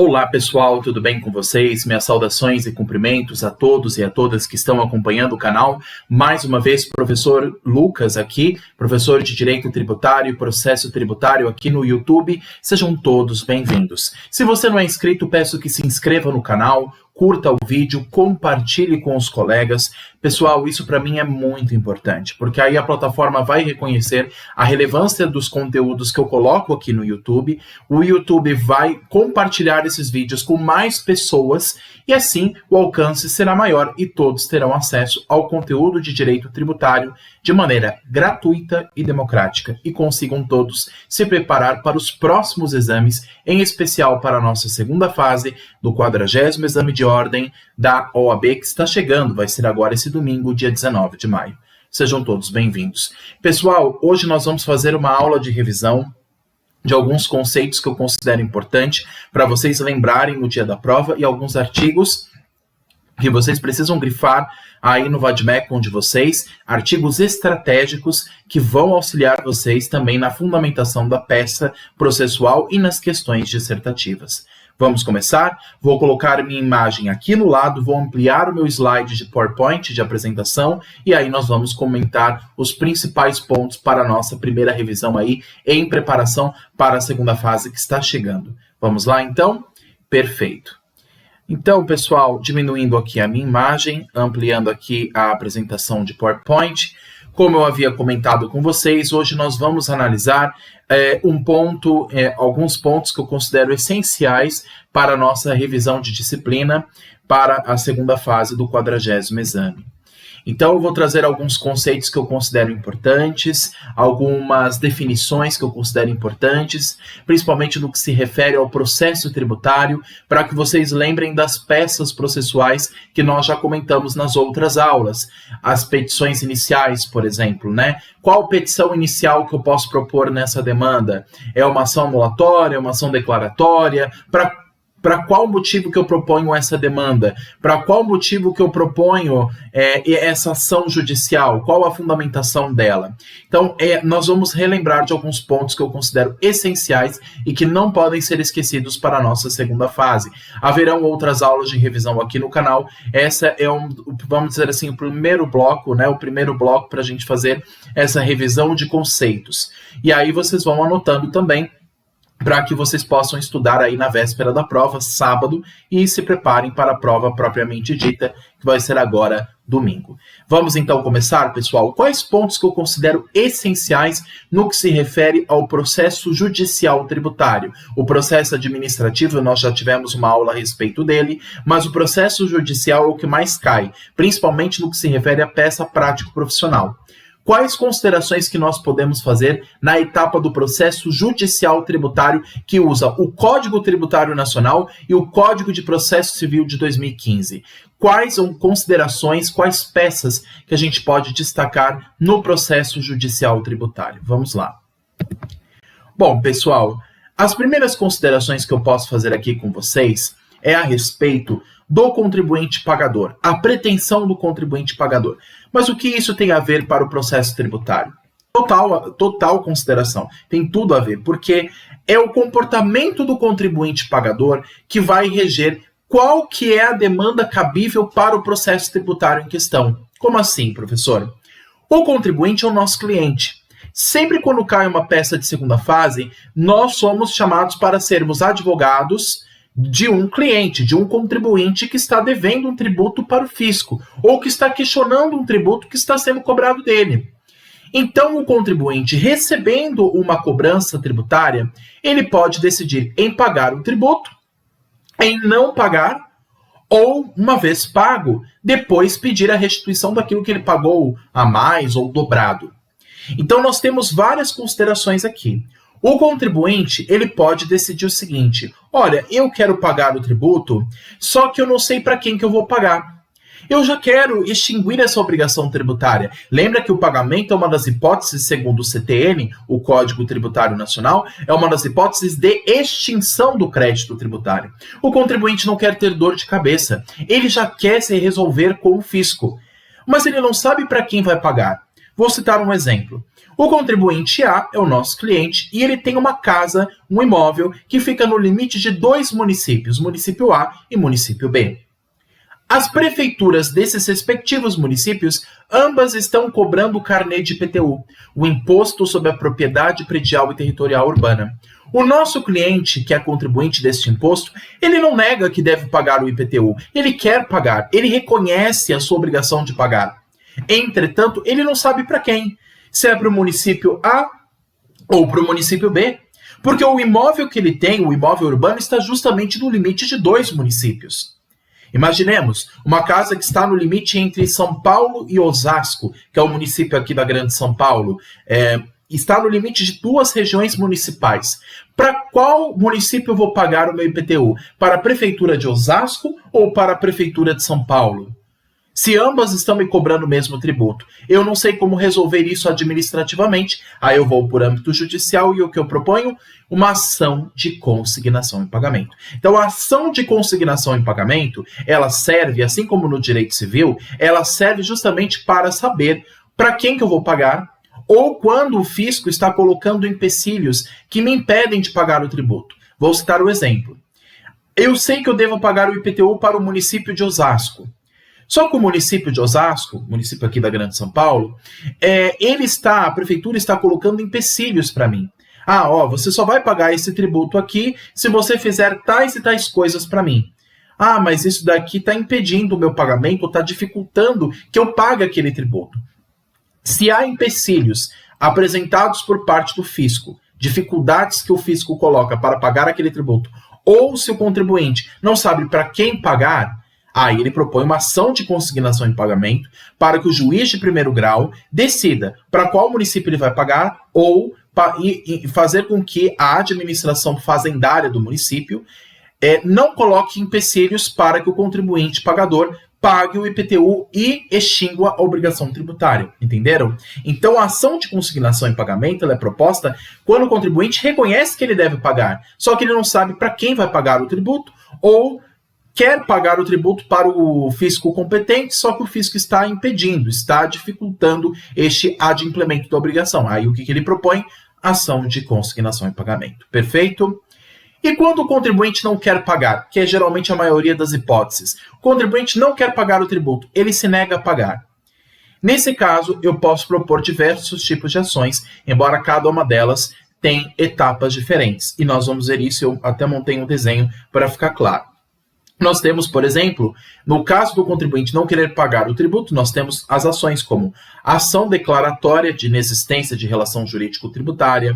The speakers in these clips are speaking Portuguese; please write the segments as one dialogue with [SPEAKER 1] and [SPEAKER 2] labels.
[SPEAKER 1] Olá pessoal, tudo bem com vocês? Minhas saudações e cumprimentos a todos e a todas que estão acompanhando o canal. Mais uma vez, professor Lucas aqui, professor de Direito Tributário e Processo Tributário aqui no YouTube. Sejam todos bem-vindos. Se você não é inscrito, peço que se inscreva no canal, curta o vídeo, compartilhe com os colegas. Pessoal, isso para mim é muito importante, porque aí a plataforma vai reconhecer a relevância dos conteúdos que eu coloco aqui no YouTube. O YouTube vai compartilhar esses vídeos com mais pessoas e assim o alcance será maior e todos terão acesso ao conteúdo de direito tributário de maneira gratuita e democrática e consigam todos se preparar para os próximos exames, em especial para a nossa segunda fase do 40º exame de ordem da OAB que está chegando, vai ser agora esse domingo, dia 19 de maio. Sejam todos bem-vindos. Pessoal, hoje nós vamos fazer uma aula de revisão de alguns conceitos que eu considero importante para vocês lembrarem no dia da prova e alguns artigos que vocês precisam grifar aí no VADMECUM de vocês, artigos estratégicos que vão auxiliar vocês também na fundamentação da peça processual e nas questões dissertativas. Vamos começar? Vou colocar minha imagem aqui no lado, vou ampliar o meu slide de PowerPoint de apresentação e aí nós vamos comentar os principais pontos para a nossa primeira revisão aí em preparação para a segunda fase que está chegando. Vamos lá então? Perfeito. Então, pessoal, diminuindo aqui a minha imagem, ampliando aqui a apresentação de PowerPoint. Como eu havia comentado com vocês, hoje nós vamos analisar alguns pontos que eu considero essenciais para a nossa revisão de disciplina para a segunda fase do 40º exame. Então, eu vou trazer alguns conceitos que eu considero importantes, algumas definições que eu considero importantes, principalmente no que se refere ao processo tributário, para que vocês lembrem das peças processuais que nós já comentamos nas outras aulas. As petições iniciais, por exemplo, né? Qual petição inicial que eu posso propor nessa demanda? É uma ação anulatória, é uma ação declaratória? Para qual motivo que eu proponho essa demanda? Para qual motivo que eu proponho essa ação judicial? Qual a fundamentação dela? Então, nós vamos relembrar de alguns pontos que eu considero essenciais e que não podem ser esquecidos para a nossa segunda fase. Haverão outras aulas de revisão aqui no canal. Essa é vamos dizer assim, o primeiro bloco, né? O primeiro bloco para a gente fazer essa revisão de conceitos. E aí vocês vão anotando também, para que vocês possam estudar aí na véspera da prova, sábado, e se preparem para a prova propriamente dita, que vai ser agora domingo. Vamos então começar, pessoal? Quais pontos que eu considero essenciais no que se refere ao processo judicial tributário? O processo administrativo, nós já tivemos uma aula a respeito dele, mas o processo judicial é o que mais cai, principalmente no que se refere à peça prático-profissional. Quais considerações que nós podemos fazer na etapa do processo judicial tributário que usa o Código Tributário Nacional e o Código de Processo Civil de 2015? Quais são considerações, quais peças que a gente pode destacar no processo judicial tributário? Vamos lá. Bom, pessoal, as primeiras considerações que eu posso fazer aqui com vocês é a respeito do contribuinte pagador, a pretensão do contribuinte pagador. Mas o que isso tem a ver para o processo tributário? Total consideração, tem tudo a ver, porque é o comportamento do contribuinte pagador que vai reger qual que é a demanda cabível para o processo tributário em questão. Como assim, professor? O contribuinte é o nosso cliente. Sempre quando cai uma peça de segunda fase, nós somos chamados para sermos advogados de um cliente, de um contribuinte que está devendo um tributo para o fisco, ou que está questionando um tributo que está sendo cobrado dele. Então, o contribuinte, recebendo uma cobrança tributária, ele pode decidir em pagar o tributo, em não pagar, ou, uma vez pago, depois pedir a restituição daquilo que ele pagou a mais ou dobrado. Então, nós temos várias considerações aqui. O contribuinte, ele pode decidir o seguinte: olha, eu quero pagar o tributo, só que eu não sei para quem que eu vou pagar. Eu já quero extinguir essa obrigação tributária. Lembra que o pagamento é uma das hipóteses, segundo o CTN, o Código Tributário Nacional, é uma das hipóteses de extinção do crédito tributário. O contribuinte não quer ter dor de cabeça, ele já quer se resolver com o fisco, mas ele não sabe para quem vai pagar. Vou citar um exemplo. O contribuinte A é o nosso cliente e ele tem uma casa, um imóvel, que fica no limite de 2 municípios, município A e município B. As prefeituras desses respectivos municípios, ambas estão cobrando o carnê de IPTU, o Imposto sobre a Propriedade Predial e Territorial Urbana. O nosso cliente, que é contribuinte deste imposto, ele não nega que deve pagar o IPTU, ele quer pagar, ele reconhece a sua obrigação de pagar. Entretanto, ele não sabe para quem, se é para o município A ou para o município B, porque o imóvel que ele tem, o imóvel urbano, está justamente no limite de 2 municípios. Imaginemos uma casa que está no limite entre São Paulo e Osasco, que é o município aqui da Grande São Paulo, está no limite de 2 regiões municipais. Para qual município eu vou pagar o meu IPTU? Para a Prefeitura de Osasco ou para a Prefeitura de São Paulo? Se ambas estão me cobrando o mesmo tributo, eu não sei como resolver isso administrativamente, aí eu vou por âmbito judicial e o que eu proponho? Uma ação de consignação em pagamento. Então, a ação de consignação em pagamento, ela serve, assim como no direito civil, ela serve justamente para saber para quem que eu vou pagar, ou quando o fisco está colocando empecilhos que me impedem de pagar o tributo. Vou citar o exemplo. Eu sei que eu devo pagar o IPTU para o município de Osasco. Só que o município de Osasco, município aqui da Grande São Paulo, a prefeitura está colocando empecilhos para mim. Você só vai pagar esse tributo aqui se você fizer tais e tais coisas para mim. Mas isso daqui está impedindo o meu pagamento, está dificultando que eu pague aquele tributo. Se há empecilhos apresentados por parte do fisco, dificuldades que o fisco coloca para pagar aquele tributo, ou se o contribuinte não sabe para quem pagar, aí ele propõe uma ação de consignação em pagamento para que o juiz de primeiro grau decida para qual município ele vai pagar ou fazer com que a administração fazendária do município não coloque empecilhos para que o contribuinte pagador pague o IPTU e extingua a obrigação tributária. Entenderam? Então, a ação de consignação em pagamento ela é proposta quando o contribuinte reconhece que ele deve pagar, só que ele não sabe para quem vai pagar o tributo ou quer pagar o tributo para o fisco competente, só que o fisco está impedindo, está dificultando este adimplemento da obrigação. Aí o que ele propõe? Ação de consignação em pagamento. Perfeito? E quando o contribuinte não quer pagar, que é geralmente a maioria das hipóteses, o contribuinte não quer pagar o tributo, ele se nega a pagar. Nesse caso, eu posso propor diversos tipos de ações, embora cada uma delas tenha etapas diferentes. E nós vamos ver isso, eu até montei um desenho para ficar claro. Nós temos, por exemplo, no caso do contribuinte não querer pagar o tributo, nós temos as ações como ação declaratória de inexistência de relação jurídico-tributária,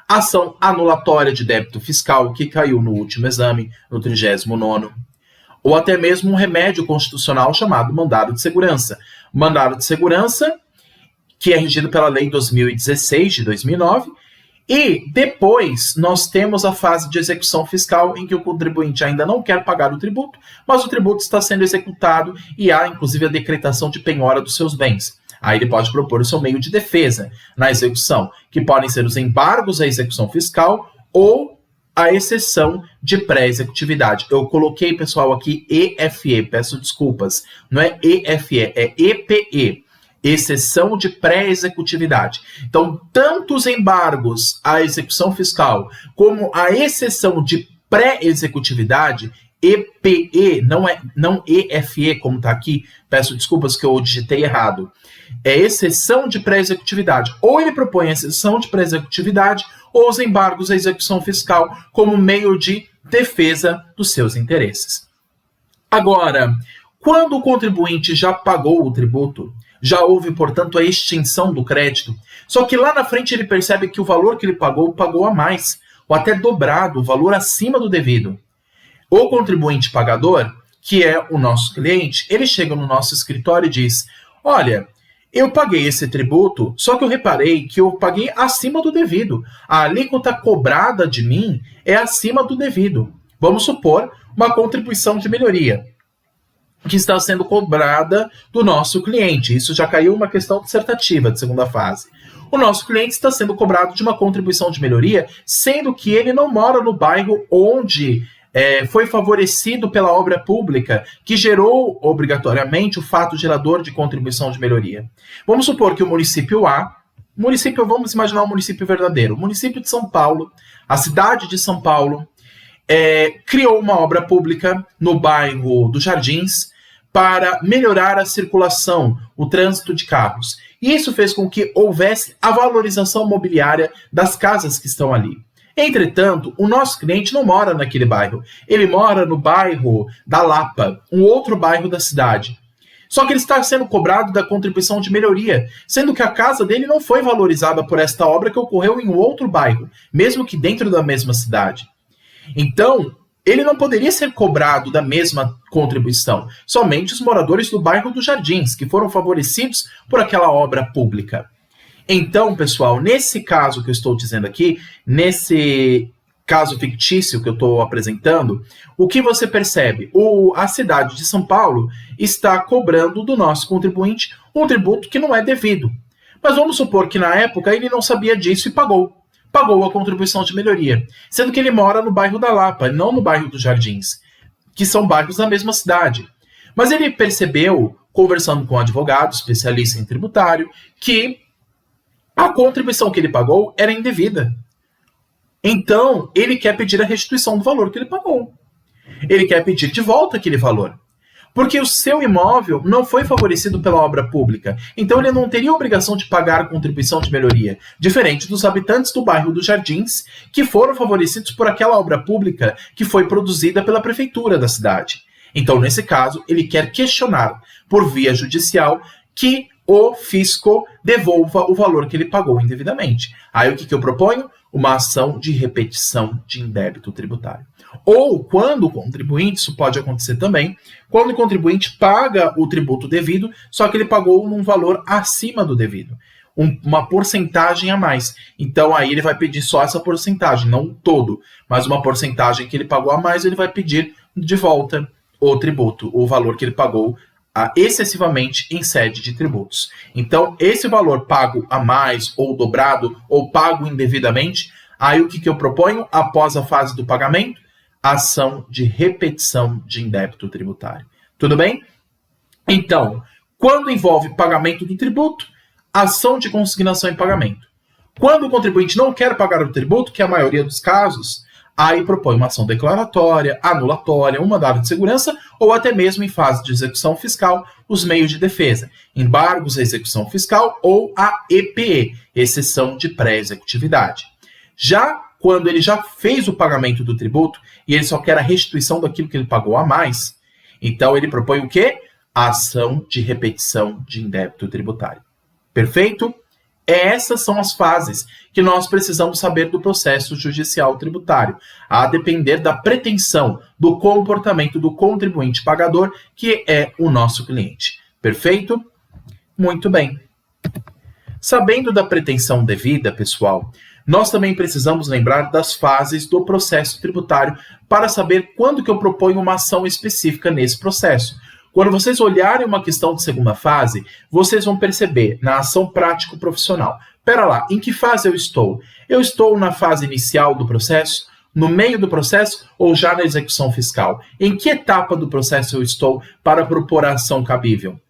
[SPEAKER 1] ação anulatória de débito fiscal, que caiu no último exame, no 39º, ou até mesmo um remédio constitucional chamado mandado de segurança. Mandado de segurança, que é regido pela Lei 2016 de 2009, e depois nós temos a fase de execução fiscal em que o contribuinte ainda não quer pagar o tributo, mas o tributo está sendo executado e há inclusive a decretação de penhora dos seus bens. Aí ele pode propor o seu meio de defesa na execução, que podem ser os embargos à execução fiscal ou a exceção de pré-executividade. Eu coloquei, pessoal, aqui EFE, peço desculpas, não é EFE, é EPE. Exceção de pré-executividade. Então, tanto os embargos à execução fiscal como a exceção de pré-executividade, EPE, não EFE, como está aqui, peço desculpas que eu digitei errado, é exceção de pré-executividade. Ou ele propõe a exceção de pré-executividade ou os embargos à execução fiscal como meio de defesa dos seus interesses. Agora, quando o contribuinte já pagou o tributo, já houve, portanto, a extinção do crédito, só que lá na frente ele percebe que o valor que ele pagou a mais, ou até dobrado, o valor acima do devido. O contribuinte pagador, que é o nosso cliente, ele chega no nosso escritório e diz, olha, eu paguei esse tributo, só que eu reparei que eu paguei acima do devido. A alíquota cobrada de mim é acima do devido. Vamos supor uma contribuição de melhoria que está sendo cobrada do nosso cliente. Isso já caiu uma questão dissertativa de segunda fase. O nosso cliente está sendo cobrado de uma contribuição de melhoria, sendo que ele não mora no bairro onde foi favorecido pela obra pública, que gerou obrigatoriamente o fato gerador de contribuição de melhoria. Vamos supor que o município A município, vamos imaginar um município verdadeiro, o município de São Paulo, a cidade de São Paulo, criou uma obra pública no bairro dos Jardins para melhorar a circulação, o trânsito de carros. E isso fez com que houvesse a valorização mobiliária das casas que estão ali. Entretanto, o nosso cliente não mora naquele bairro. Ele mora no bairro da Lapa, um outro bairro da cidade. Só que ele está sendo cobrado da contribuição de melhoria, sendo que a casa dele não foi valorizada por esta obra que ocorreu em um outro bairro, mesmo que dentro da mesma cidade. Então, ele não poderia ser cobrado da mesma contribuição, somente os moradores do bairro dos Jardins, que foram favorecidos por aquela obra pública. Então, pessoal, nesse caso que eu estou dizendo aqui, nesse caso fictício que eu estou apresentando, o que você percebe? A cidade de São Paulo está cobrando do nosso contribuinte um tributo que não é devido. Mas vamos supor que na época ele não sabia disso e pagou a contribuição de melhoria, sendo que ele mora no bairro da Lapa, não no bairro dos Jardins, que são bairros da mesma cidade. Mas ele percebeu, conversando com um advogado, especialista em tributário, que a contribuição que ele pagou era indevida. Então, ele quer pedir a restituição do valor que ele pagou. Ele quer pedir de volta aquele valor. Porque o seu imóvel não foi favorecido pela obra pública. Então, ele não teria obrigação de pagar a contribuição de melhoria, diferente dos habitantes do bairro dos Jardins, que foram favorecidos por aquela obra pública que foi produzida pela prefeitura da cidade. Então, nesse caso, ele quer questionar, por via judicial, que o fisco devolva o valor que ele pagou indevidamente. Aí o que eu proponho? Uma ação de repetição de indébito tributário. Ou quando o contribuinte, isso pode acontecer também, quando o contribuinte paga o tributo devido, só que ele pagou num valor acima do devido, uma porcentagem a mais. Então aí ele vai pedir só essa porcentagem, não todo, mas uma porcentagem que ele pagou a mais, ele vai pedir de volta o tributo, o valor que ele pagou excessivamente em sede de tributos. Então, esse valor pago a mais, ou dobrado, ou pago indevidamente, aí o que eu proponho após a fase do pagamento? Ação de repetição de indébito tributário. Tudo bem? Então, quando envolve pagamento do tributo, ação de consignação em pagamento. Quando o contribuinte não quer pagar o tributo, que é a maioria dos casos, aí propõe uma ação declaratória, anulatória, um mandado de segurança ou até mesmo em fase de execução fiscal, os meios de defesa, embargos à execução fiscal ou a EPE, exceção de pré-executividade. Já quando ele já fez o pagamento do tributo e ele só quer a restituição daquilo que ele pagou a mais, então ele propõe o quê? A ação de repetição de indébito tributário. Perfeito? Essas são as fases que nós precisamos saber do processo judicial tributário, a depender da pretensão, do comportamento do contribuinte pagador, que é o nosso cliente. Perfeito? Muito bem. Sabendo da pretensão devida, pessoal, nós também precisamos lembrar das fases do processo tributário para saber quando que eu proponho uma ação específica nesse processo. Quando vocês olharem uma questão de segunda fase, vocês vão perceber na ação prático-profissional. Pera lá, em que fase eu estou? Eu estou na fase inicial do processo, no meio do processo ou já na execução fiscal? Em que etapa do processo eu estou para propor a ação cabível?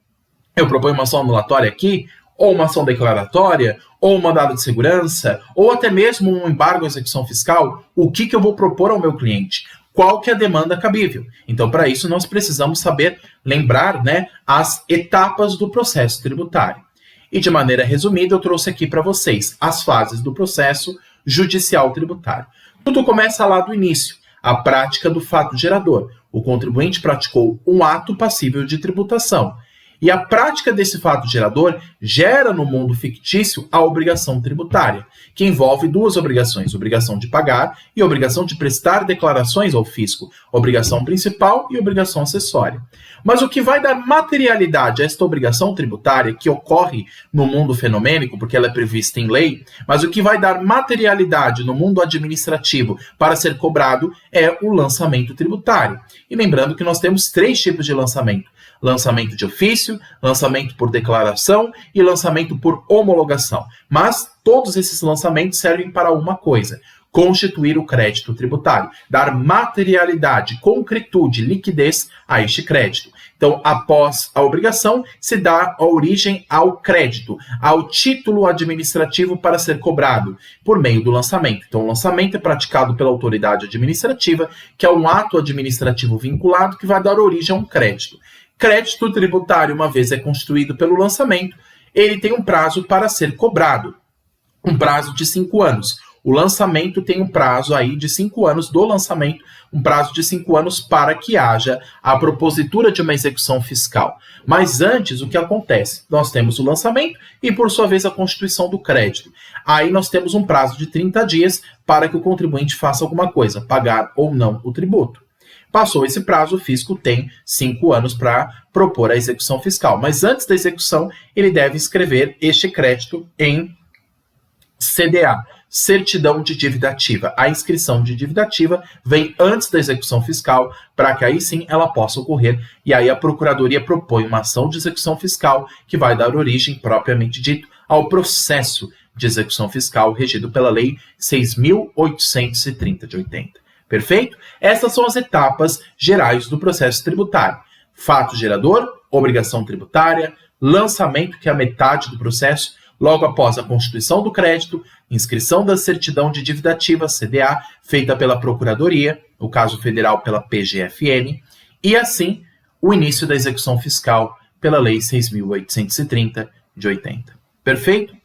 [SPEAKER 1] Eu proponho uma ação anulatória aqui, ou uma ação declaratória, ou um mandado de segurança, ou até mesmo um embargo à execução fiscal? O que eu vou propor ao meu cliente? Qual que é a demanda cabível? Então, para isso, nós precisamos saber, lembrar, as etapas do processo tributário. E, de maneira resumida, eu trouxe aqui para vocês as fases do processo judicial tributário. Tudo começa lá do início, a prática do fato gerador. O contribuinte praticou um ato passível de tributação. E a prática desse fato gerador gera no mundo fictício a obrigação tributária, que envolve duas obrigações, obrigação de pagar e obrigação de prestar declarações ao fisco, obrigação principal e obrigação acessória. Mas o que vai dar materialidade a esta obrigação tributária, que ocorre no mundo fenomênico, porque ela é prevista em lei, mas o que vai dar materialidade no mundo administrativo para ser cobrado é o lançamento tributário. E lembrando que nós temos 3 tipos de lançamento. Lançamento de ofício, lançamento por declaração e lançamento por homologação. Mas todos esses lançamentos servem para uma coisa: constituir o crédito tributário, dar materialidade, concretude, liquidez a este crédito. Então, após a obrigação, se dá a origem ao crédito, ao título administrativo para ser cobrado, por meio do lançamento. Então, o lançamento é praticado pela autoridade administrativa, que é um ato administrativo vinculado que vai dar origem a um crédito. Crédito tributário, uma vez é constituído pelo lançamento, ele tem um prazo para ser cobrado, um prazo de 5 anos. O lançamento tem um prazo aí de 5 anos do lançamento, um prazo de 5 anos para que haja a propositura de uma execução fiscal. Mas antes, o que acontece? Nós temos o lançamento e, por sua vez, a constituição do crédito. Aí nós temos um prazo de 30 dias para que o contribuinte faça alguma coisa, pagar ou não o tributo. Passou esse prazo, o fisco tem 5 anos para propor a execução fiscal. Mas antes da execução, ele deve inscrever este crédito em CDA, certidão de dívida ativa. A inscrição de dívida ativa vem antes da execução fiscal, para que aí sim ela possa ocorrer, e aí a Procuradoria propõe uma ação de execução fiscal que vai dar origem, propriamente dito, ao processo de execução fiscal regido pela Lei 6.830 de 80. Perfeito? Essas são as etapas gerais do processo tributário. Fato gerador, obrigação tributária, lançamento, que é a metade do processo, logo após a constituição do crédito, inscrição da certidão de dívida ativa, CDA, feita pela Procuradoria, no caso federal pela PGFN, e assim o início da execução fiscal pela Lei 6.830 de 80. Perfeito?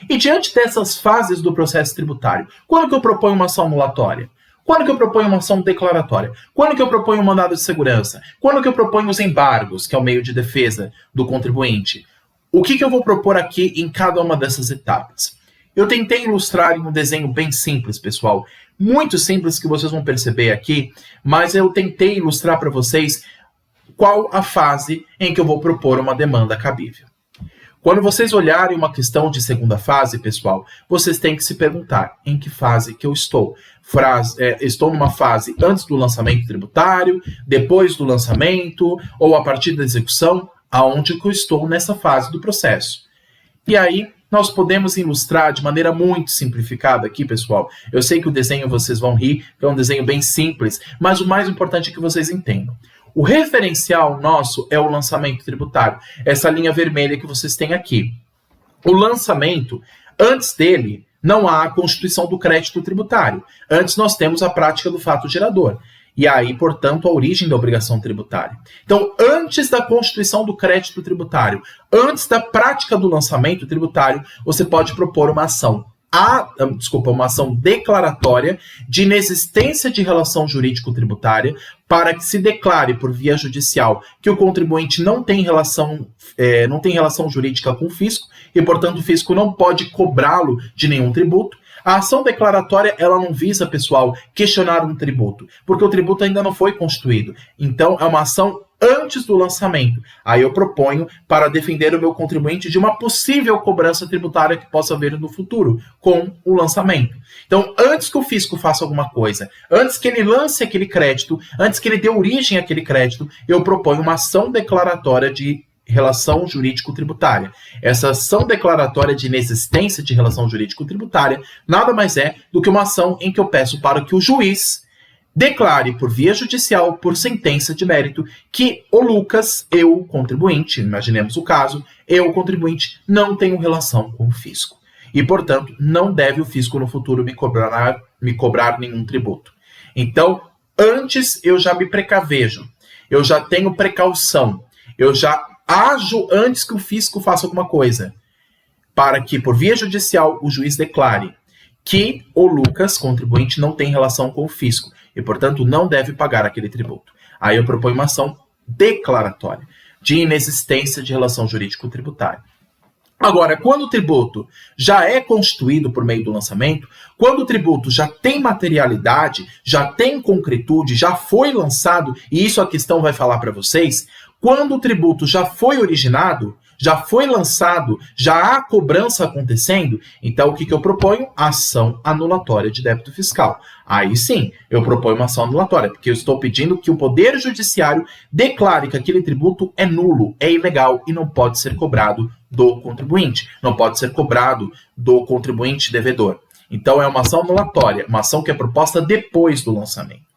[SPEAKER 1] E diante dessas fases do processo tributário, quando que eu proponho uma ação anulatória? Quando que eu proponho uma ação declaratória? Quando que eu proponho um mandado de segurança? Quando que eu proponho os embargos, que é o meio de defesa do contribuinte? O que eu vou propor aqui em cada uma dessas etapas? Eu tentei ilustrar em um desenho bem simples, pessoal. Muito simples que vocês vão perceber aqui, mas eu tentei ilustrar para vocês qual a fase em que eu vou propor uma demanda cabível. Quando vocês olharem uma questão de segunda fase, pessoal, vocês têm que se perguntar em que fase que eu estou. Estou numa fase antes do lançamento tributário, depois do lançamento, ou a partir da execução, aonde que eu estou nessa fase do processo. E aí, nós podemos ilustrar de maneira muito simplificada aqui, pessoal. Eu sei que o desenho vocês vão rir, que é um desenho bem simples, mas o mais importante é que vocês entendam. O referencial nosso é o lançamento tributário, essa linha vermelha que vocês têm aqui. O lançamento, antes dele, não há a constituição do crédito tributário. Antes nós temos a prática do fato gerador. E aí, portanto, a origem da obrigação tributária. Então, antes da constituição do crédito tributário, antes da prática do lançamento tributário, você pode propor uma ação. Uma ação declaratória de inexistência de relação jurídico-tributária para que se declare por via judicial que o contribuinte não tem relação jurídica com o fisco e, portanto, o fisco não pode cobrá-lo de nenhum tributo. A ação declaratória, ela não visa, pessoal, questionar um tributo, porque o tributo ainda não foi constituído. Então, é uma ação antes do lançamento. Aí eu proponho para defender o meu contribuinte de uma possível cobrança tributária que possa haver no futuro, com o lançamento. Então, antes que o fisco faça alguma coisa, antes que ele lance aquele crédito, antes que ele dê origem àquele crédito, eu proponho uma ação declaratória de relação jurídico-tributária. Essa ação declaratória de inexistência de relação jurídico-tributária nada mais é do que uma ação em que eu peço para que o juiz declare por via judicial, por sentença de mérito, que o Lucas, eu, contribuinte, imaginemos o caso, eu, contribuinte, não tenho relação com o fisco. E, portanto, não deve o fisco no futuro me cobrar nenhum tributo. Então, antes eu já me precavejo, eu já tenho precaução, eu já ajo antes que o fisco faça alguma coisa, para que, por via judicial, o juiz declare que o Lucas, contribuinte, não tem relação com o fisco e, portanto, não deve pagar aquele tributo. Aí eu proponho uma ação declaratória de inexistência de relação jurídico-tributária. Agora, quando o tributo já é constituído por meio do lançamento, quando o tributo já tem materialidade, já tem concretude, já foi lançado, e isso a questão vai falar para vocês, quando o tributo já foi originado, já foi lançado, já há cobrança acontecendo, então o que eu proponho? Ação anulatória de débito fiscal. Aí sim, eu proponho uma ação anulatória, porque eu estou pedindo que o Poder Judiciário declare que aquele tributo é nulo, é ilegal e não pode ser cobrado do contribuinte, não pode ser cobrado do contribuinte devedor. Então é uma ação anulatória, uma ação que é proposta depois do lançamento.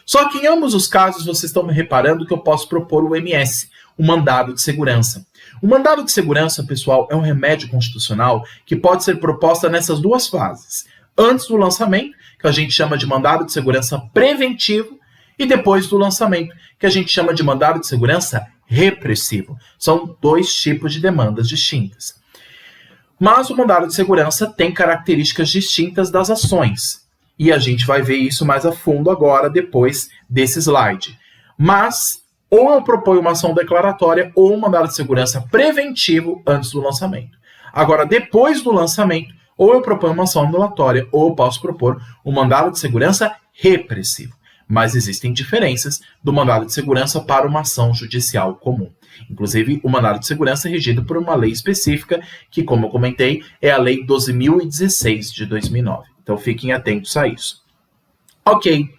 [SPEAKER 1] Só que em ambos os casos vocês estão me reparando que eu posso propor o MS, o mandado de segurança. O mandado de segurança, pessoal, é um remédio constitucional que pode ser proposta nessas duas fases. Antes do lançamento, que a gente chama de mandado de segurança preventivo, e depois do lançamento, que a gente chama de mandado de segurança repressivo. São dois tipos de demandas distintas. Mas o mandado de segurança tem características distintas das ações. E a gente vai ver isso mais a fundo agora, depois desse slide. Mas, ou eu proponho uma ação declaratória ou um mandado de segurança preventivo antes do lançamento. Agora, depois do lançamento, ou eu proponho uma ação anulatória, ou eu posso propor um mandado de segurança repressivo. Mas existem diferenças do mandado de segurança para uma ação judicial comum. Inclusive, o mandado de segurança é regido por uma lei específica, que, como eu comentei, é a Lei 12.016 de 2009. Então, fiquem atentos a isso. Ok.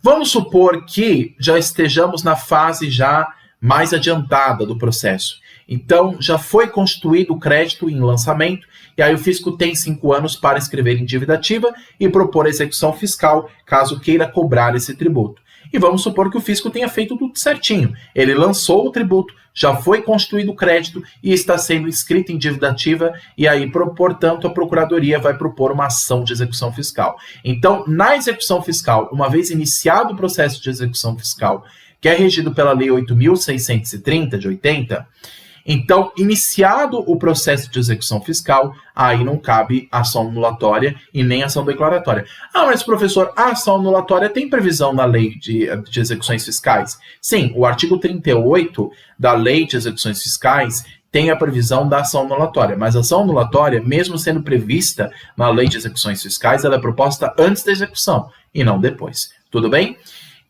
[SPEAKER 1] Vamos supor que já estejamos na fase já mais adiantada do processo. Então, já foi constituído o crédito em lançamento, e aí o fisco tem 5 anos para escrever em dívida ativa e propor a execução fiscal, caso queira cobrar esse tributo. E vamos supor que o fisco tenha feito tudo certinho. Ele lançou o tributo, já foi constituído o crédito e está sendo inscrito em dívida ativa, e aí, portanto, a Procuradoria vai propor uma ação de execução fiscal. Então, na execução fiscal, uma vez iniciado o processo de execução fiscal, que é regido pela Lei 8.630 de 80, então, iniciado o processo de execução fiscal, aí não cabe ação anulatória e nem ação declaratória. Ah, mas professor, a ação anulatória tem previsão na lei de execuções fiscais? Sim, o artigo 38 da lei de execuções fiscais tem a previsão da ação anulatória, mas a ação anulatória, mesmo sendo prevista na lei de execuções fiscais, ela é proposta antes da execução e não depois. Tudo bem?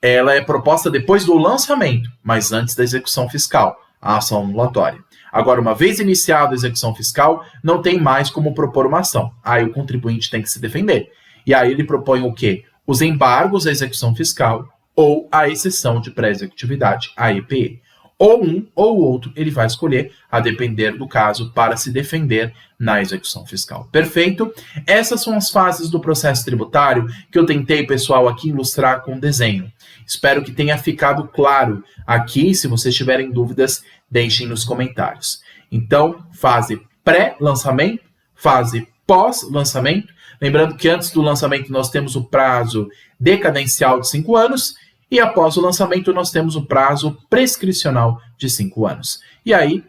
[SPEAKER 1] Ela é proposta depois do lançamento, mas antes da execução fiscal, a ação anulatória. Agora, uma vez iniciada a execução fiscal, não tem mais como propor uma ação. Aí o contribuinte tem que se defender. E aí ele propõe o quê? Os embargos à execução fiscal ou a exceção de pré-executividade, a EPE. Ou um ou o outro ele vai escolher, a depender do caso, para se defender na execução fiscal. Perfeito? Essas são as fases do processo tributário que eu tentei, pessoal, aqui ilustrar com desenho. Espero que tenha ficado claro aqui. Se vocês tiverem dúvidas, deixem nos comentários. Então, fase pré-lançamento, fase pós-lançamento. Lembrando que antes do lançamento nós temos o prazo decadencial de 5 anos, e após o lançamento nós temos o prazo prescricional de 5 anos. E aí,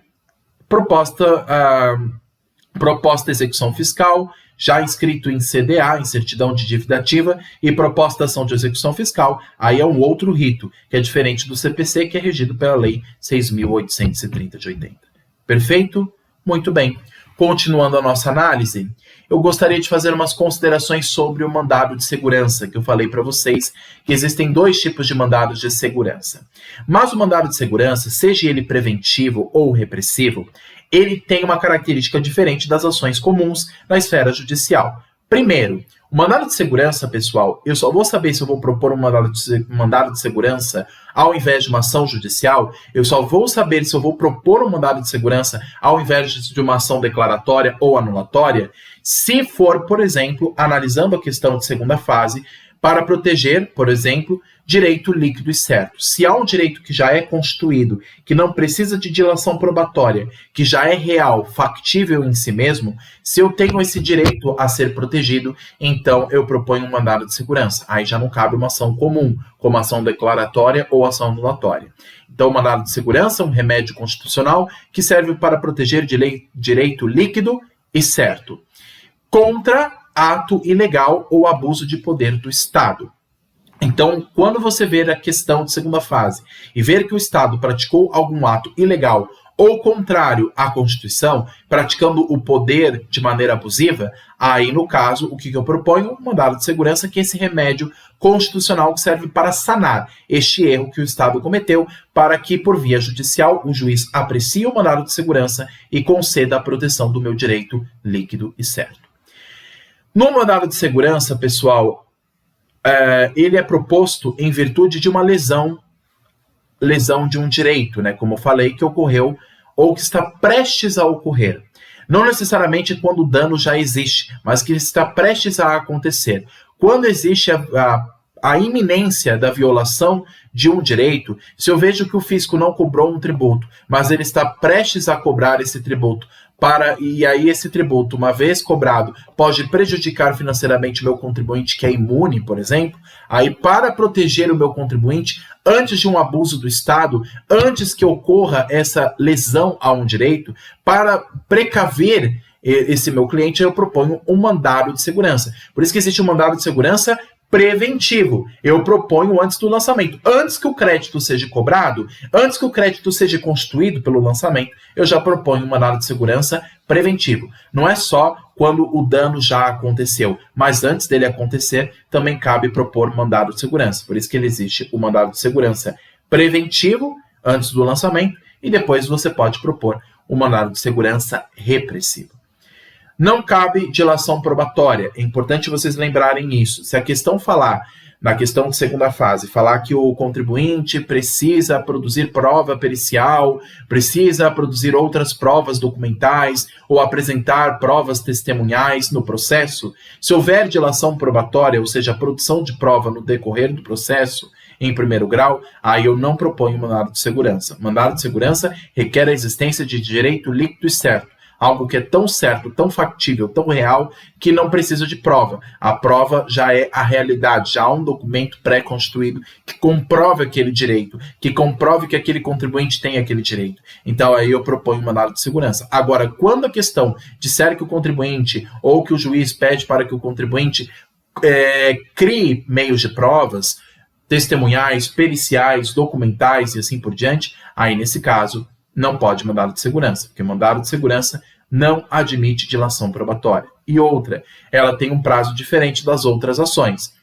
[SPEAKER 1] proposta execução fiscal, já inscrito em CDA, em certidão de dívida ativa, e proposta ação de execução fiscal, aí é um outro rito, que é diferente do CPC, que é regido pela Lei 6.830 de 80. Perfeito? Muito bem. Continuando a nossa análise, eu gostaria de fazer umas considerações sobre o mandado de segurança, que eu falei para vocês que existem 2 tipos de mandados de segurança. Mas o mandado de segurança, seja ele preventivo ou repressivo, ele tem uma característica diferente das ações comuns na esfera judicial. Primeiro, o mandado de segurança, pessoal, eu só vou saber se eu vou propor um mandado de segurança ao invés de uma ação judicial, eu só vou saber se eu vou propor um mandado de segurança ao invés de uma ação declaratória ou anulatória, se for, por exemplo, analisando a questão de segunda fase, para proteger, por exemplo, direito líquido e certo. Se há um direito que já é constituído, que não precisa de dilação probatória, que já é real, factível em si mesmo, se eu tenho esse direito a ser protegido, então eu proponho um mandado de segurança. Aí já não cabe uma ação comum, como ação declaratória ou ação anulatória. Então, o mandado de segurança é um remédio constitucional que serve para proteger direito líquido e certo contra ato ilegal ou abuso de poder do Estado. Então, quando você ver a questão de segunda fase e ver que o Estado praticou algum ato ilegal ou contrário à Constituição, praticando o poder de maneira abusiva, aí, no caso, o que eu proponho? Um mandado de segurança, que é esse remédio constitucional que serve para sanar este erro que o Estado cometeu, para que, por via judicial, o juiz aprecie o mandado de segurança e conceda a proteção do meu direito líquido e certo. No mandado de segurança, pessoal, ele é proposto em virtude de uma lesão de um direito, né? Como eu falei, que ocorreu ou que está prestes a ocorrer. Não necessariamente quando o dano já existe, mas que está prestes a acontecer. Quando existe a iminência da violação de um direito, se eu vejo que o fisco não cobrou um tributo, mas ele está prestes a cobrar esse tributo, e aí esse tributo, uma vez cobrado, pode prejudicar financeiramente o meu contribuinte que é imune, por exemplo, aí para proteger o meu contribuinte, antes de um abuso do Estado, antes que ocorra essa lesão a um direito, para precaver esse meu cliente, eu proponho um mandado de segurança. Por isso que existe um mandado de segurança preventivo. Eu proponho antes do lançamento. Antes que o crédito seja cobrado, antes que o crédito seja constituído pelo lançamento, eu já proponho um mandado de segurança preventivo. Não é só quando o dano já aconteceu, mas antes dele acontecer, também cabe propor mandado de segurança. Por isso que ele existe o mandado de segurança preventivo, antes do lançamento, e depois você pode propor o mandado de segurança repressivo. Não cabe dilação probatória. É importante vocês lembrarem isso. Se a questão falar, na questão de segunda fase, falar que o contribuinte precisa produzir prova pericial, precisa produzir outras provas documentais ou apresentar provas testemunhais no processo, se houver dilação probatória, ou seja, a produção de prova no decorrer do processo, em primeiro grau, aí eu não proponho mandado de segurança. Mandado de segurança requer a existência de direito líquido e certo. Algo que é tão certo, tão factível, tão real, que não precisa de prova. A prova já é a realidade, já há um documento pré-constituído que comprove aquele direito, que comprove que aquele contribuinte tem aquele direito. Então aí eu proponho um mandado de segurança. Agora, quando a questão disser que o contribuinte ou que o juiz pede para que o contribuinte crie meios de provas, testemunhais, periciais, documentais e assim por diante, aí nesse caso não pode mandado de segurança, porque mandado de segurança não admite dilação probatória. E outra, ela tem um prazo diferente das outras ações.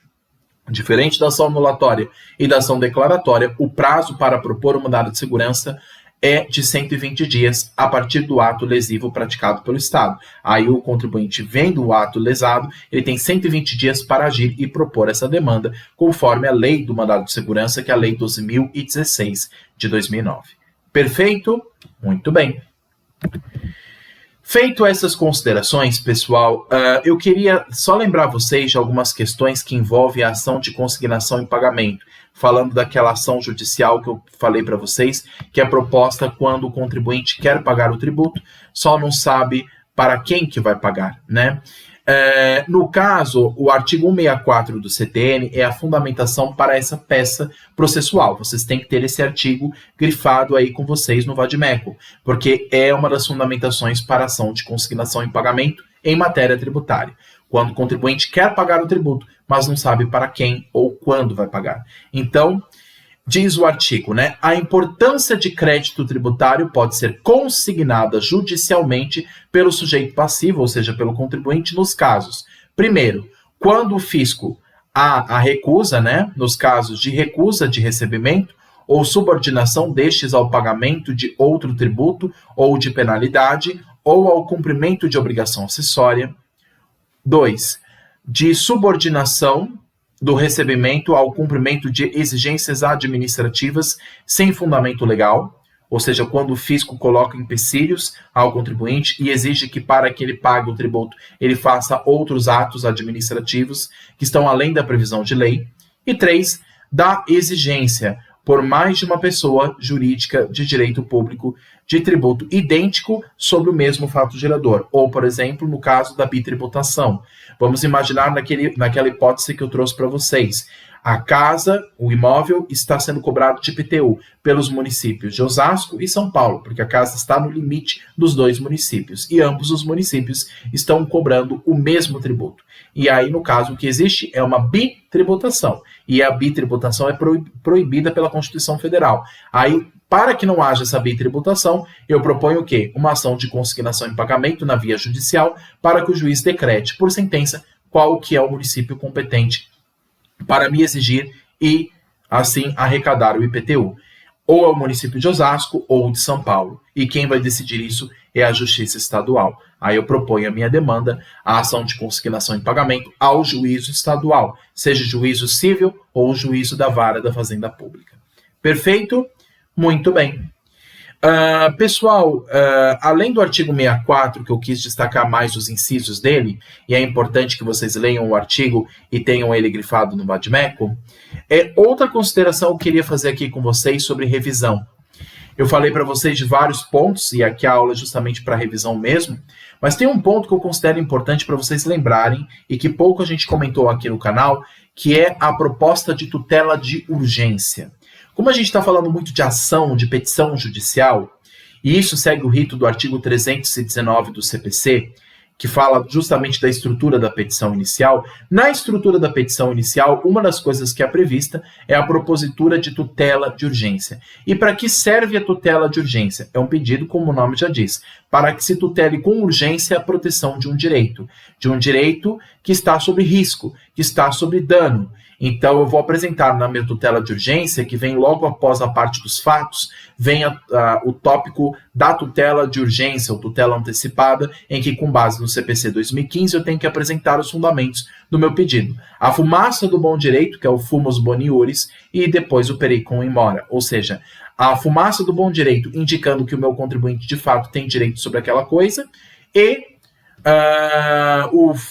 [SPEAKER 1] Diferente da ação anulatória e da ação declaratória, o prazo para propor o mandado de segurança é de 120 dias a partir do ato lesivo praticado pelo Estado. Aí o contribuinte, vendo o ato lesado, ele tem 120 dias para agir e propor essa demanda, conforme a lei do mandado de segurança, que é a Lei 12.016 de 2009. Perfeito? Muito bem. Feito essas considerações, pessoal, eu queria só lembrar vocês de algumas questões que envolvem a ação de consignação em pagamento, falando daquela ação judicial que eu falei para vocês, que é proposta quando o contribuinte quer pagar o tributo, só não sabe para quem que vai pagar, né? No caso, o artigo 164 do CTN é a fundamentação para essa peça processual. Vocês têm que ter esse artigo grifado aí com vocês no vade-mecum, porque é uma das fundamentações para a ação de consignação em pagamento em matéria tributária. Quando o contribuinte quer pagar o tributo, mas não sabe para quem ou quando vai pagar. Então, diz o artigo, né? A importância de crédito tributário pode ser consignada judicialmente pelo sujeito passivo, ou seja, pelo contribuinte, nos casos. Primeiro, quando o fisco há a recusa, né? Nos casos de recusa de recebimento ou subordinação destes ao pagamento de outro tributo ou de penalidade ou ao cumprimento de obrigação acessória. 2. De subordinação do recebimento ao cumprimento de exigências administrativas sem fundamento legal, ou seja, quando o fisco coloca empecilhos ao contribuinte e exige que para que ele pague o tributo, ele faça outros atos administrativos que estão além da previsão de lei. E 3, da exigência por mais de uma pessoa jurídica de direito público de tributo idêntico sobre o mesmo fato gerador, ou, por exemplo, no caso da bitributação. Vamos imaginar naquela hipótese que eu trouxe para vocês. A casa, o imóvel, está sendo cobrado de IPTU pelos municípios de Osasco e São Paulo, porque a casa está no limite dos dois municípios, e ambos os municípios estão cobrando o mesmo tributo. E aí, no caso, o que existe é uma bitributação, e a bitributação é proibida pela Constituição Federal. Aí, para que não haja essa bitributação, eu proponho o quê? Uma ação de consignação em pagamento na via judicial para que o juiz decrete, por sentença, qual que é o município competente para me exigir e, assim, arrecadar o IPTU. Ou é o município de Osasco ou de São Paulo. E quem vai decidir isso é a Justiça Estadual. Aí eu proponho a minha demanda, a ação de consignação em pagamento, ao juízo estadual, seja juízo civil ou juízo da vara da Fazenda Pública. Perfeito? Muito bem. Pessoal, além do artigo 64, que eu quis destacar mais os incisos dele, e é importante que vocês leiam o artigo e tenham ele grifado no Vademécum, outra consideração eu queria fazer aqui com vocês sobre revisão. Eu falei para vocês de vários pontos, e aqui a aula é justamente para revisão mesmo, mas tem um ponto que eu considero importante para vocês lembrarem, e que pouco a gente comentou aqui no canal, que é a proposta de tutela de urgência. Como a gente está falando muito de ação, de petição judicial, e isso segue o rito do artigo 319 do CPC, que fala justamente da estrutura da petição inicial, na estrutura da petição inicial, uma das coisas que é prevista é a propositura de tutela de urgência. E para que serve a tutela de urgência? É um pedido, como o nome já diz, para que se tutele com urgência a proteção de um direito que está sob risco, que está sob dano. Então, eu vou apresentar na minha tutela de urgência, que vem logo após a parte dos fatos, vem o tópico da tutela de urgência, ou tutela antecipada, em que, com base no CPC 2015, eu tenho que apresentar os fundamentos do meu pedido. A fumaça do bom direito, que é o fumus boni iuris, e depois o periculum in mora, ou seja, a fumaça do bom direito indicando que o meu contribuinte, de fato, tem direito sobre aquela coisa, e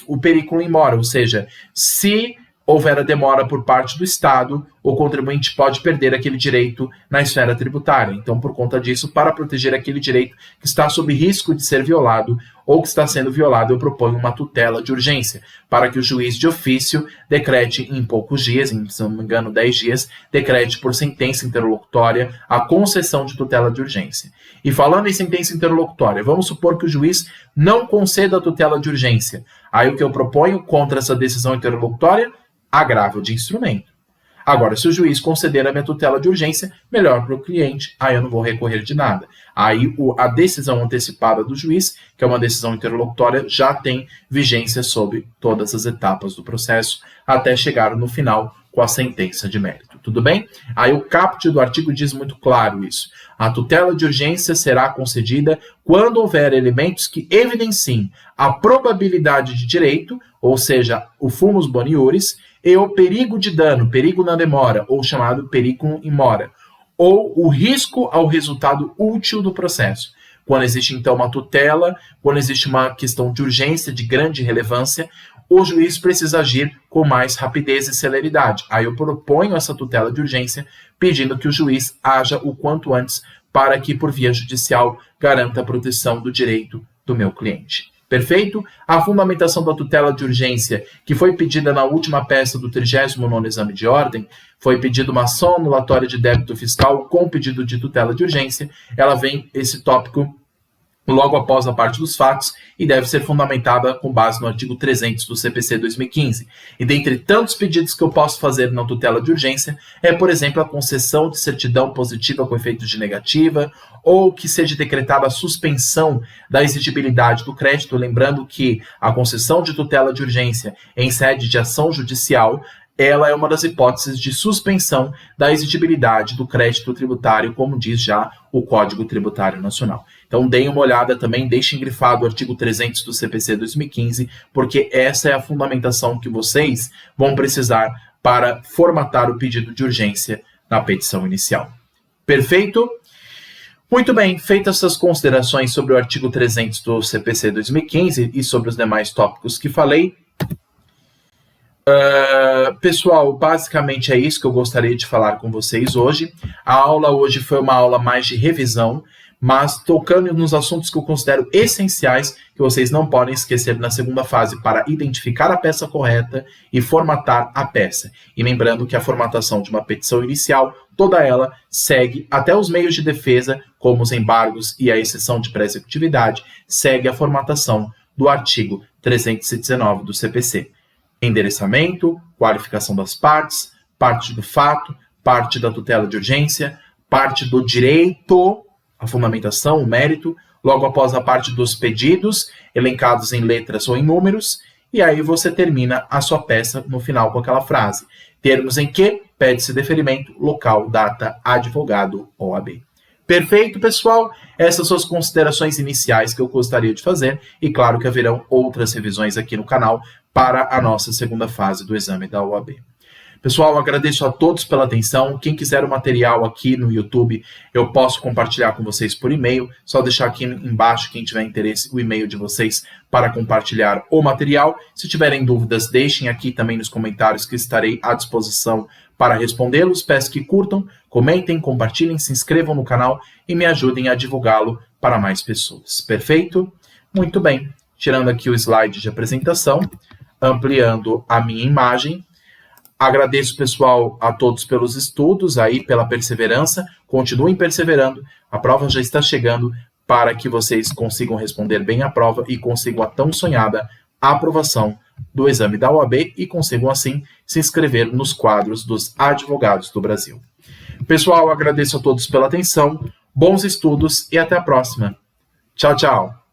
[SPEAKER 1] o periculum in mora, ou seja, se houver a demora por parte do Estado, o contribuinte pode perder aquele direito na esfera tributária. Então, por conta disso, para proteger aquele direito que está sob risco de ser violado ou que está sendo violado, eu proponho uma tutela de urgência, para que o juiz de ofício decrete em poucos dias, se não me engano 10 dias, decrete por sentença interlocutória a concessão de tutela de urgência. E falando em sentença interlocutória, vamos supor que o juiz não conceda a tutela de urgência. Aí o que eu proponho contra essa decisão interlocutória? Agravo de instrumento. Agora, se o juiz conceder a minha tutela de urgência, melhor para o cliente, aí eu não vou recorrer de nada. Aí a decisão antecipada do juiz, que é uma decisão interlocutória, já tem vigência sobre todas as etapas do processo, até chegar no final com a sentença de mérito. Tudo bem? Aí o caput do artigo diz muito claro isso. A tutela de urgência será concedida quando houver elementos que evidenciem a probabilidade de direito, ou seja, o fumus boni iuris, e o perigo de dano, perigo na demora, ou chamado periculum in mora, ou o risco ao resultado útil do processo. Quando existe, então, uma tutela, quando existe uma questão de urgência, de grande relevância, o juiz precisa agir com mais rapidez e celeridade. Aí eu proponho essa tutela de urgência, pedindo que o juiz haja o quanto antes para que, por via judicial, garanta a proteção do direito do meu cliente. Perfeito? A fundamentação da tutela de urgência, que foi pedida na última peça do 39º exame de ordem, foi pedida uma ação anulatória de débito fiscal com pedido de tutela de urgência. Ela vem, esse tópico, logo após a parte dos fatos, e deve ser fundamentada com base no artigo 300 do CPC 2015. E dentre tantos pedidos que eu posso fazer na tutela de urgência, por exemplo, a concessão de certidão positiva com efeito de negativa, ou que seja decretada a suspensão da exigibilidade do crédito, lembrando que a concessão de tutela de urgência em sede de ação judicial, ela é uma das hipóteses de suspensão da exigibilidade do crédito tributário, como diz já o Código Tributário Nacional. Então, deem uma olhada também, deixem grifado o artigo 300 do CPC 2015, porque essa é a fundamentação que vocês vão precisar para formatar o pedido de urgência na petição inicial. Perfeito? Muito bem, feitas essas considerações sobre o artigo 300 do CPC 2015 e sobre os demais tópicos que falei, pessoal, basicamente é isso que eu gostaria de falar com vocês hoje. A aula hoje foi uma aula mais de revisão, mas tocando nos assuntos que eu considero essenciais, que vocês não podem esquecer na segunda fase, para identificar a peça correta e formatar a peça. E lembrando que a formatação de uma petição inicial, toda ela segue até os meios de defesa, como os embargos e a exceção de pré-executividade, segue a formatação do artigo 319 do CPC. Endereçamento, qualificação das partes, parte do fato, parte da tutela de urgência, parte do direito, a fundamentação, o mérito, logo após a parte dos pedidos, elencados em letras ou em números, e aí você termina a sua peça no final com aquela frase. Termos em que pede-se deferimento, local, data, advogado, OAB. Perfeito, pessoal? Essas são as considerações iniciais que eu gostaria de fazer, e claro que haverão outras revisões aqui no canal para a nossa segunda fase do exame da OAB. Pessoal, agradeço a todos pela atenção. Quem quiser o material aqui no YouTube, eu posso compartilhar com vocês por e-mail. Só deixar aqui embaixo, quem tiver interesse, o e-mail de vocês para compartilhar o material. Se tiverem dúvidas, deixem aqui também nos comentários que estarei à disposição para respondê-los. Peço que curtam, comentem, compartilhem, se inscrevam no canal e me ajudem a divulgá-lo para mais pessoas. Perfeito? Muito bem. Tirando aqui o slide de apresentação, ampliando a minha imagem. Agradeço, pessoal, a todos pelos estudos, aí pela perseverança. Continuem perseverando. A prova já está chegando para que vocês consigam responder bem a prova e consigam a tão sonhada aprovação do exame da OAB e consigam, assim, se inscrever nos quadros dos advogados do Brasil. Pessoal, agradeço a todos pela atenção. Bons estudos e até a próxima. Tchau, tchau.